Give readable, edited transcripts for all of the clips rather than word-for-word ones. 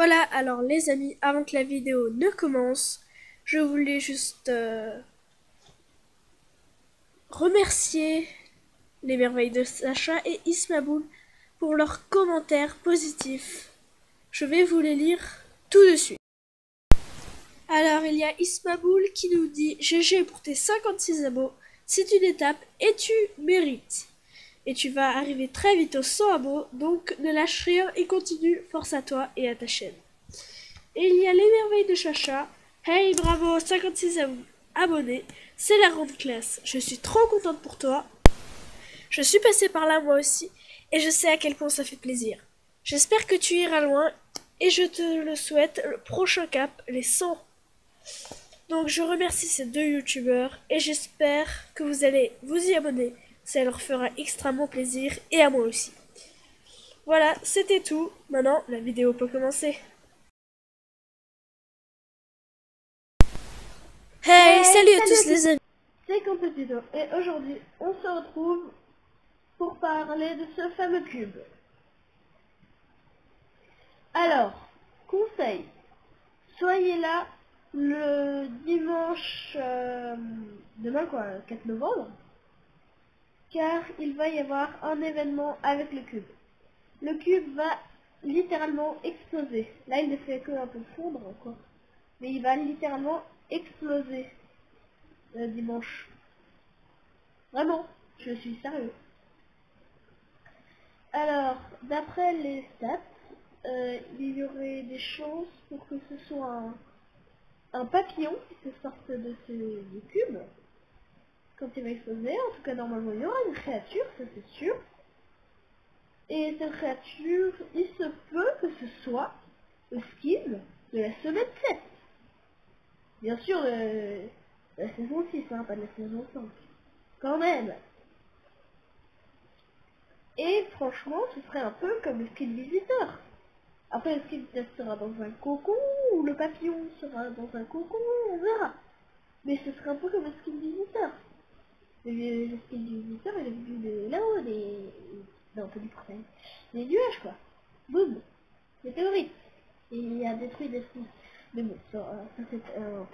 Voilà, alors les amis, avant que la vidéo ne commence, je voulais juste remercier les merveilles de Sacha et Ismaboul pour leurs commentaires positifs. Je vais vous les lire tout de suite. Alors, il y a Ismaboul qui nous dit GG pour tes 56 abos, c'est une étape et tu mérites. Et tu vas arriver très vite aux 100 abos, donc ne lâche rien et continue, force à toi et à ta chaîne. Et il y a les merveilles de Chacha. Hey, bravo, 56 abonnés. C'est la grande classe. Je suis trop contente pour toi. Je suis passée par là moi aussi. Et je sais à quel point ça fait plaisir. J'espère que tu iras loin. Et je te le souhaite, le prochain cap, les 100. Donc je remercie ces deux youtubeurs. Et j'espère que vous allez vous y abonner. Ça leur fera extrêmement plaisir. Et à moi aussi. Voilà, c'était tout. Maintenant, la vidéo peut commencer. Hey, salut à tous les amis. C'est Competito et aujourd'hui on se retrouve pour parler de ce fameux cube. Alors, conseil, soyez là le dimanche, demain quoi, 4 novembre, car il va y avoir un événement avec le cube. Le cube va littéralement exploser. Là il ne fait que un peu fondre quoi, mais il va littéralement exploser dimanche. Vraiment, je suis sérieux. Alors, d'après les stats, il y aurait des chances pour que ce soit un papillon qui se sorte de ce cube quand il va exploser. En tout cas, normalement, il y aura une créature, ça c'est sûr. Et cette créature, il se peut que ce soit le skin de la semaine 7. Bien sûr, la saison 6, hein, pas de la saison 5. Quand même. Et franchement, ce serait un peu comme le skin visiteur. Après, le skin sera dans un cocon, ou le papillon sera dans un cocon, on verra. Mais ce serait un peu comme le skin visiteur. Le skin du visiteur, il est venu de là-haut, non, pas du portail. Des nuages, quoi. Boum. Météorite. Et il a détruit des skins. Mais bon, ça c'est un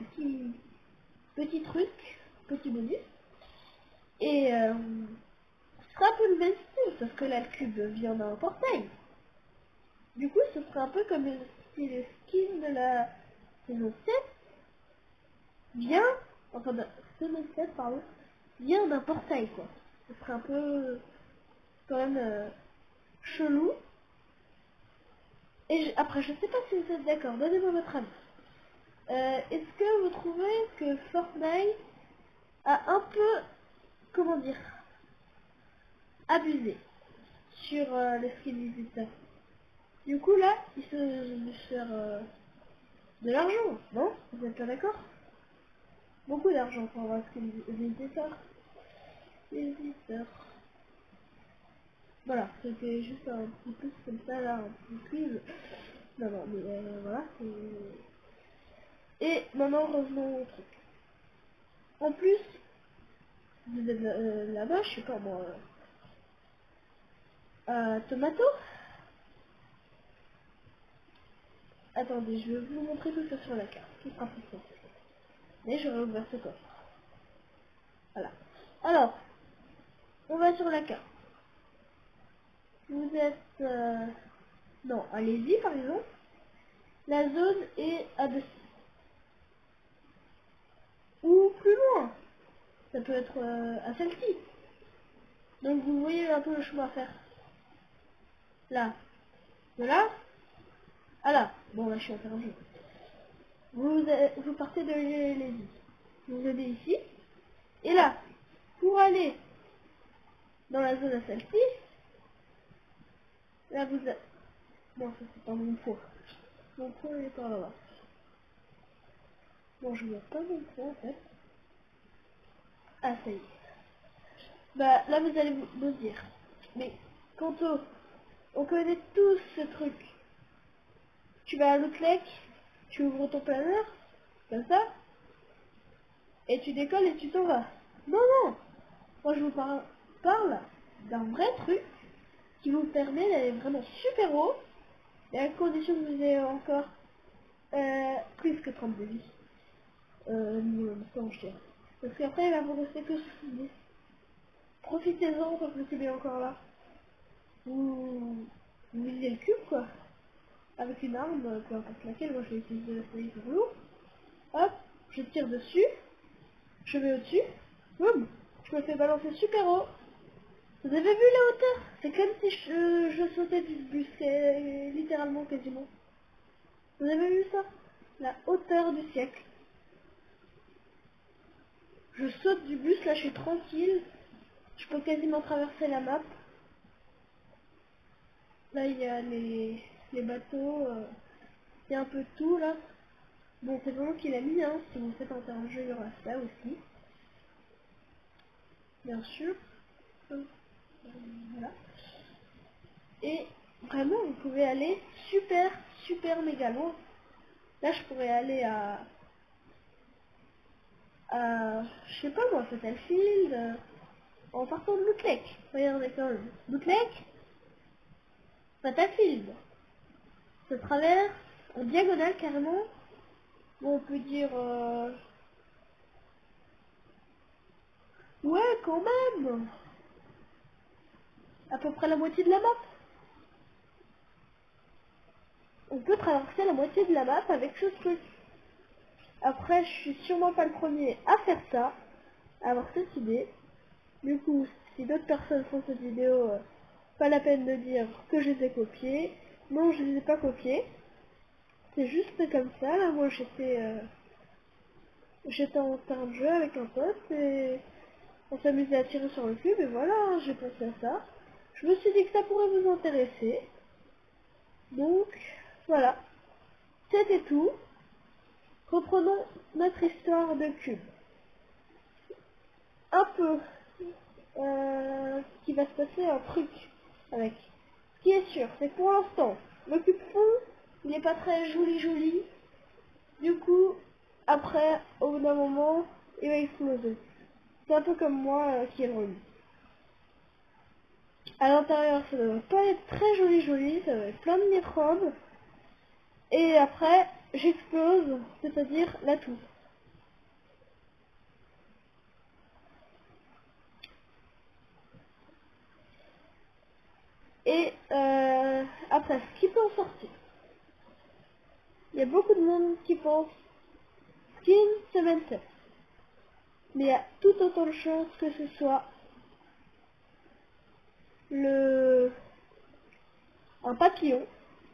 petit truc, petit bonus. Et ce sera un peu le même style, sauf que là, le cube vient d'un portail. Du coup, ce serait un peu comme si le skin de la saison 7 vient, enfin de saison 7, pardon, vient d'un portail, quoi. Ce serait un peu, quand même, chelou. Et après, je sais pas si vous êtes d'accord, donnez-moi votre avis. Est-ce que vous trouvez que Fortnite a un peu, comment dire, abusé sur le skin visiteur? Du coup, là, il se faire de l'argent, non? Vous êtes pas d'accord? Beaucoup d'argent pour avoir ce qu'il visiteur. Voilà, c'était juste un petit peu comme ça là, un petit quiz. Non, non, mais voilà. Et maintenant revenons au truc. En plus, vous êtes là-bas, je sais pas moi, Tomato. Attendez, je vais vous montrer tout ça sur la carte, qui sera plus simple. Mais je vais ouvrir ce coffre. Voilà. Alors, on va sur la carte. Vous êtes... non, allez-y par exemple. La zone est à 2. Ou plus loin. Ça peut être à celle-ci. Donc vous voyez un peu le chemin à faire. Là. De là. À là. Bon là je suis interdit. Vous partez de Lévis. Vous venez ici. Et là. Pour aller dans la zone à celle-ci. Là vous êtes... Non, ça c'est pas mon point. Mon point il est par là-bas. Bon, je vois pas mon point en fait. Ah, ça y est. Bah, là vous allez me dire. Mais, Kanto, on connaît tous ce truc. Tu vas à l'outlek, tu ouvres ton planeur, comme ça, et tu décolles et tu t'en vas. Non, non. Moi je vous parle d'un vrai truc qui vous permet d'aller vraiment super haut, Et à condition que vous ayez encore plus que 32 vies. Minimum, sans je dirais. Parce qu'après, il va vous rester que 70. Profitez-en tant que le cube est encore là. Vous visez le cube, quoi. Avec une arme, peu importe laquelle. Moi, je vais utiliser le sniper lourd. Hop, je tire dessus. Je vais au-dessus. Boum, je me fais balancer super haut. Vous avez vu la hauteur? C'est comme si je sautais du bus, littéralement, quasiment. Vous avez vu ça? La hauteur du siècle. Je saute du bus, là je suis tranquille. Je peux quasiment traverser la map. Là il y a les bateaux. Il y a un peu de tout là. Bon, c'est vraiment qu'il a mis, hein. Si vous faites un jeu, il y aura ça aussi. Bien sûr. Voilà. Et vraiment, vous pouvez aller super méga loin. Là, je pourrais aller je sais pas moi, Battlefield, en partant de Loot Lake. Regardez quand même. Loot Lake, Battlefield. Ça traverse en diagonale carrément. Bon, on peut dire... Ouais, quand même. À peu près la moitié de la map. On peut traverser la moitié de la map avec ce truc. Après, je suis sûrement pas le premier à faire ça, à avoir cette idée. Du coup, si d'autres personnes font cette vidéo, pas la peine de dire que je les ai copiés. Non, je les ai pas copiés. C'est juste comme ça. Là, moi, j'étais en terrain de jeu avec un pote et on s'amusait à tirer sur le cube et voilà, j'ai pensé à ça. Je me suis dit que ça pourrait vous intéresser. Donc, voilà. C'était tout. Reprenons notre histoire de cube. Un peu qu'il va se passer un truc avec. Ce qui est sûr, c'est que pour l'instant, le cube fond, il n'est pas très joli. Du coup, après, au bout d'un moment, il va exploser. C'est un peu comme moi qui ai le remis. À l'intérieur, ça ne va pas être très joli, ça va être plein de microbes. Et après, j'explose, c'est-à-dire la toux. Et après, ce qui peut en sortir. Il y a beaucoup de monde qui pense skin semaine 7. Mais il y a tout autant de chances que ce soit un papillon.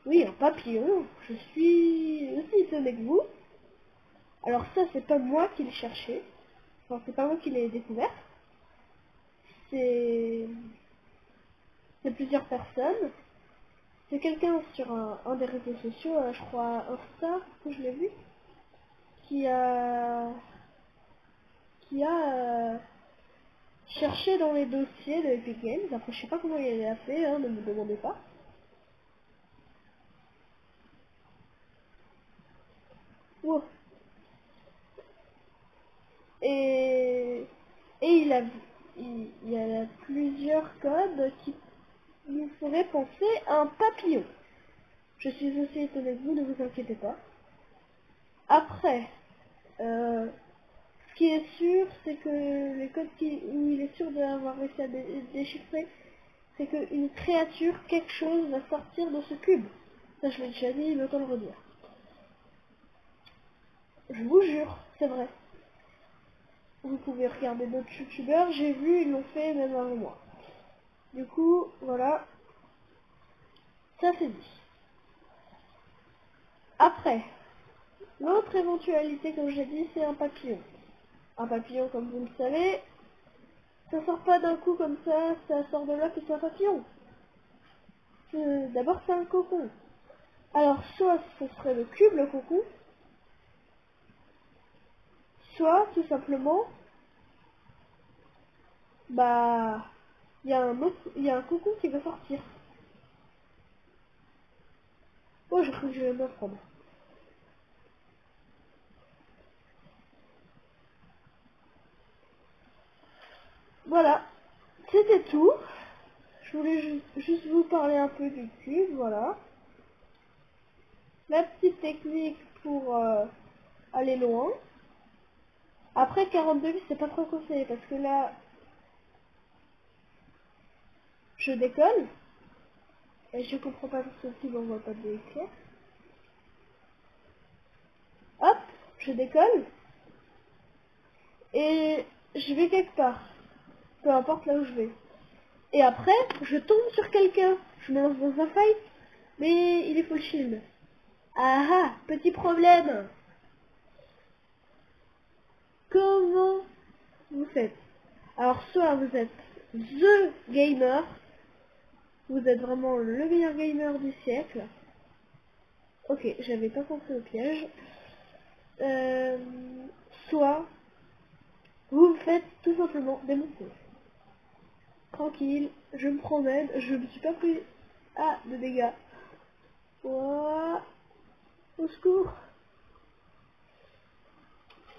Oui, un papillon. Je suis aussi étonnée que vous. Alors ça, c'est pas moi qui l'ai cherché. Enfin, c'est pas moi qui l'ai découvert. C'est plusieurs personnes. C'est quelqu'un sur un des réseaux sociaux, je crois Insta, que je l'ai vu, qui a cherché dans les dossiers de Epic Games. Après, je sais pas comment il a fait, hein, ne me demandez pas. Wow. Et il y a plusieurs codes qui nous feraient penser à un papillon. Je suis aussi étonnée de vous, ne vous inquiétez pas. Après, ce qui est sûr, c'est que les codes où il est sûr d'avoir réussi à déchiffrer, c'est qu'une créature, quelque chose va sortir de ce cube. Ça, je l'ai déjà dit, il veut autant le redire. Je vous jure, c'est vrai. Vous pouvez regarder d'autres youtubeurs, j'ai vu, ils l'ont fait même avant moi. Du coup, voilà. Ça c'est dit. Après, l'autre éventualité, comme j'ai dit, c'est un papillon. Un papillon, comme vous le savez, ça sort pas d'un coup comme ça sort de là que c'est un papillon. D'abord, c'est un cocon. Alors, soit ce serait le cube, le cocon, soit, tout simplement, bah, il y a un cocon qui va sortir. Oh, je crois que je vais me prendre. Voilà, c'était tout. Je voulais juste vous parler un peu du cube, voilà. la petite technique pour aller loin. Après 42 c'est pas trop conseillé parce que là je décolle et je comprends pas ce qui m'envoie pas de éclair. Hop, je décolle et je vais quelque part, peu importe là où je vais. Et après, je tombe sur quelqu'un, je me lance dans un fight, mais il est full shield. Ah ah, petit problème. Comment vous faites? Alors soit vous êtes THE gamer, vous êtes vraiment le meilleur gamer du siècle. Ok, j'avais pas compris au piège. Soit vous me faites tout simplement démonter. Tranquille, je me promène, je me suis pas pris de dégâts. Ouah, au secours.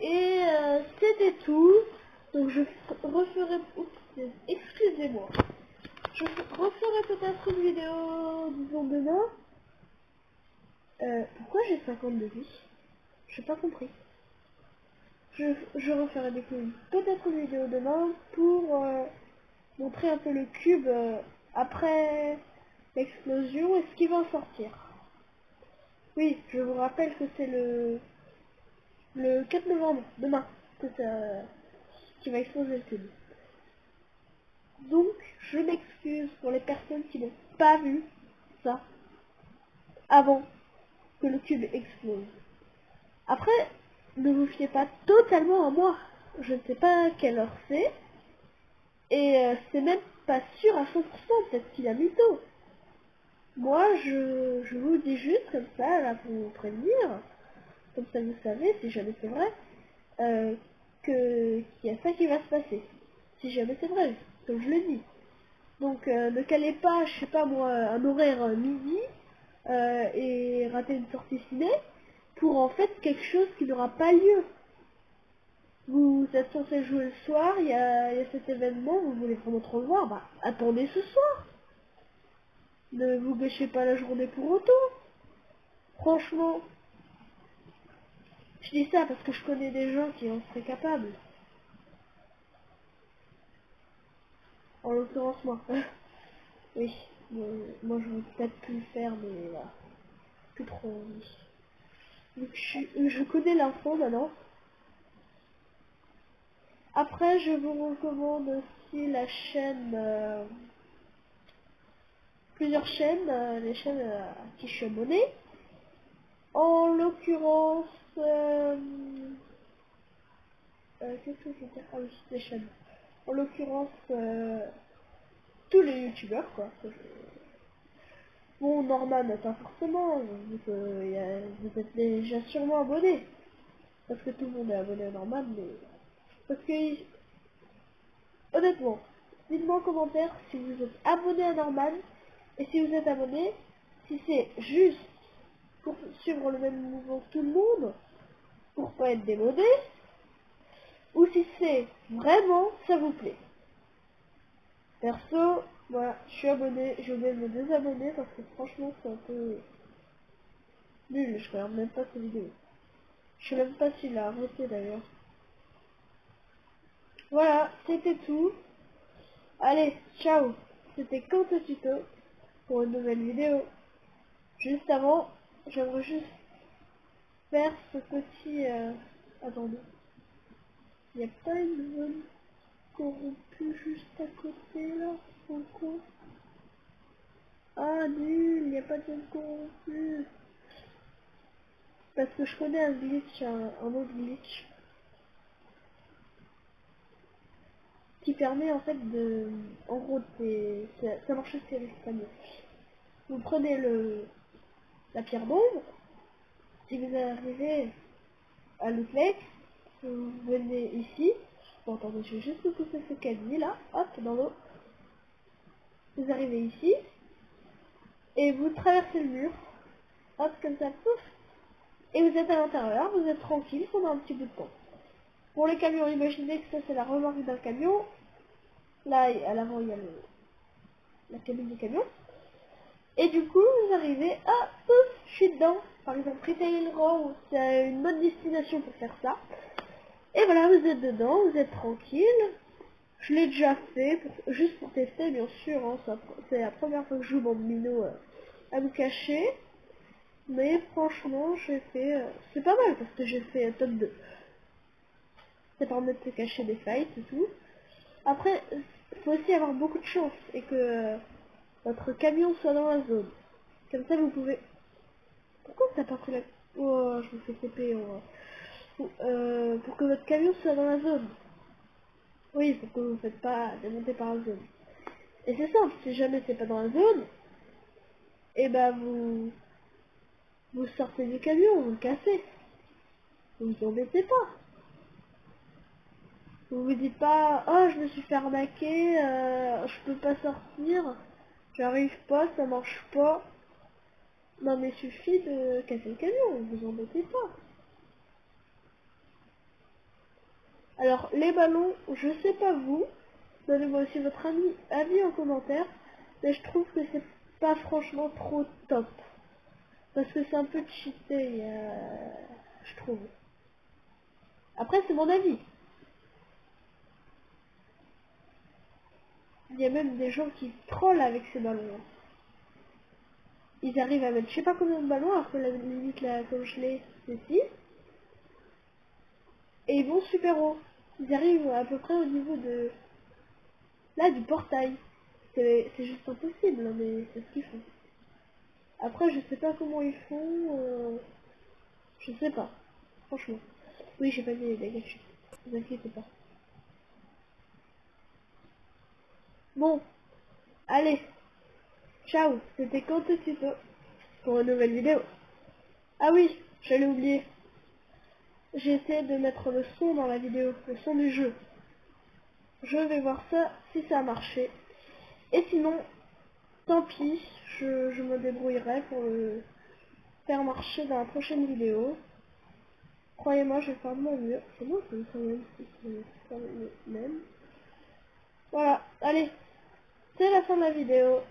Et c'était tout. Donc je referai... Oups, excusez-moi. Je referai peut-être une vidéo, disons demain. Pourquoi j'ai 50 de vie? J'ai pas compris. Je referai du coup peut-être une vidéo demain pour montrer un peu le cube après l'explosion et ce qui va en sortir. Oui, je vous rappelle que c'est le 4 novembre, demain, que ça qui va exploser le cube. Donc, je m'excuse pour les personnes qui n'ont pas vu ça avant que le cube explose. Après, ne vous fiez pas totalement à moi. Je ne sais pas quelle heure c'est. Et c'est même pas sûr à 100%, peut-être qu'il a mytho. Moi, je vous dis juste comme ça, là, pour vous prévenir. Comme ça, vous savez, si jamais c'est vrai, qu'il y a ça qui va se passer. Si jamais c'est vrai, comme je le dis. Donc, ne calez pas, je sais pas moi, un horaire midi et rater une sortie ciné pour en fait quelque chose qui n'aura pas lieu. Vous êtes censé jouer le soir, il y a cet événement, vous voulez vraiment trop le voir, bah attendez ce soir. Ne vous gâchez pas la journée pour autant. Franchement, je dis ça parce que je connais des gens qui en seraient capables. En l'occurrence moi. Oui, moi je veux peut-être plus le faire, mais là, plus trop envie. Donc je connais l'info maintenant. Après, je vous recommande aussi la chaîne, plusieurs chaînes, les chaînes à qui je suis abonné. En l'occurrence, qu'est-ce que je veux dire? Ah oui, les chaînes. En l'occurrence, tous les youtubeurs, quoi. Bon, Norman, pas forcément, vu que vous êtes déjà sûrement abonné. Parce que tout le monde est abonné à Norman, mais... Parce que, honnêtement, dites-moi en commentaire si vous êtes abonné à Norman, et si vous êtes abonné, si c'est juste pour suivre le même mouvement que tout le monde, pour pas être démodé, ou si c'est vraiment ça vous plaît. Perso, voilà, je suis abonné, je vais me désabonner parce que franchement c'est un peu nul, je regarde même pas ces vidéos. Je sais même pas s'il a arrêté d'ailleurs. Voilà, c'était tout. Allez, ciao. C'était Quentin Tuto pour une nouvelle vidéo. Juste avant, j'aimerais juste faire ce petit... Attendez. Il n'y a pas une zone corrompue juste à côté là, en coin. Ah nul, il n'y a pas de zone corrompue. Parce que je connais un glitch, un autre glitch. Qui permet en fait de... En gros, ça marche aussi avec l'espagnol. Vous prenez la pierre d'ombre. Si vous arrivez à l'outlet, vous venez ici. Bon, attendez, je vais juste vous pousser ce cabinet là. Hop, dans l'eau. Vous arrivez ici. Et vous traversez le mur. Hop, comme ça, pouf. Et vous êtes à l'intérieur, vous êtes tranquille pendant un petit bout de temps. Pour les camions, imaginez que ça c'est la remorque d'un camion. Là, à l'avant, il y a la cabine du camion. Et du coup, vous arrivez, pouf, je suis dedans. par exemple Retail Raw, c'est une bonne destination pour faire ça. Et voilà, vous êtes dedans, vous êtes tranquille. Je l'ai déjà fait, juste pour tester bien sûr, hein, c'est la première fois que je joue Bambino à me cacher. Mais franchement, j'ai fait... c'est pas mal parce que j'ai fait top 2. Ça permet de se cacher des fights et tout. Après, il faut aussi avoir beaucoup de chance et que votre camion soit dans la zone. Comme ça, vous pouvez... Pourquoi t'as pas pris la... Oh, je me fais TP. Pour que votre camion soit dans la zone. Oui, pour que vous ne faites pas démonter par la zone. Et c'est simple, si jamais c'est pas dans la zone, et ben vous sortez du camion, vous le cassez. Vous vous embêtez pas. Vous vous dites pas, oh je me suis fait arnaquer, je peux pas sortir, j'arrive pas, ça marche pas. Non mais suffit de casser le camion, vous vous embêtez pas. Alors les ballons, je sais pas vous, donnez-moi aussi votre avis en commentaire, mais je trouve que c'est pas franchement trop top. Parce que c'est un peu cheaté, je trouve. Après c'est mon avis. Il y a même des gens qui trollent avec ces ballons. Ils arrivent à mettre je sais pas combien de ballons, alors que la limite là comme je l'ai, c'est 6. Et ils vont super haut. Ils arrivent à peu près au niveau de... là, du portail. C'est juste impossible, hein, mais c'est ce qu'ils font. Après, je sais pas comment ils font. Je sais pas. Franchement. Oui, j'ai pas dit les dégâts. Ne vous inquiétez pas. Bon. Allez. Ciao. C'était Kanto Tuto pour une nouvelle vidéo. Ah oui, j'allais oublier. J'ai essayé de mettre le son dans la vidéo, le son du jeu. Je vais voir ça si ça a marché. Et sinon, tant pis, je me débrouillerai pour le faire marcher dans la prochaine vidéo. Croyez-moi, je vais faire de mon mieux. C'est bon, c'est le même. Voilà, allez, c'est la fin de la vidéo.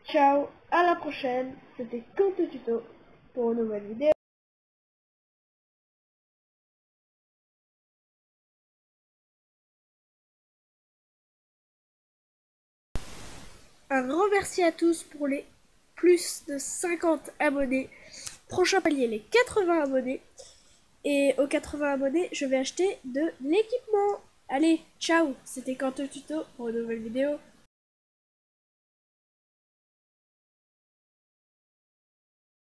Ciao, à la prochaine. C'était Kanto Tuto pour une nouvelle vidéo. Un grand merci à tous pour les plus de 50 abonnés. Prochain palier, les 80 abonnés. Et aux 80 abonnés, je vais acheter de l'équipement. Allez, ciao, c'était Kanto Tuto pour une nouvelle vidéo.